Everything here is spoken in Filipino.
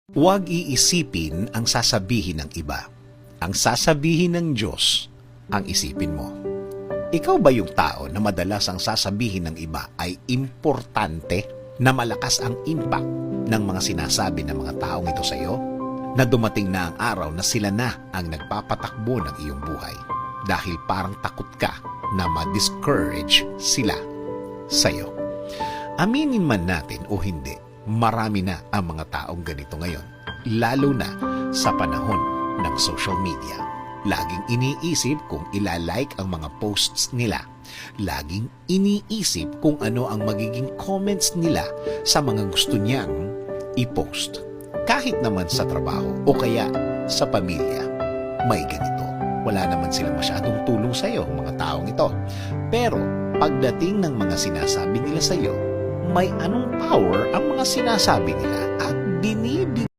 Huwag iisipin ang sasabihin ng iba. Ang sasabihin ng Diyos ang isipin mo. Ikaw ba yung tao na madalas ang sasabihin ng iba ay importante, na malakas ang impact ng mga sinasabi ng mga taong ito sa iyo? Na dumating na ang araw na sila na ang nagpapatakbo ng iyong buhay dahil parang takot ka na ma-discourage sila sa iyo. Aminin man natin o hindi, marami na ang mga taong ganito ngayon, lalo na sa panahon ng social media. Laging iniisip kung ilalike ang mga posts nila. Laging iniisip kung ano ang magiging comments nila sa mga gusto niyang i-post. Kahit naman sa trabaho o kaya sa pamilya, may ganito. Wala naman silang masyadong tulong sa iyo, mga taong ito. Pero pagdating ng mga sinasabi nila sa iyo, may anong power ang mga sinasabi nila at binibigyan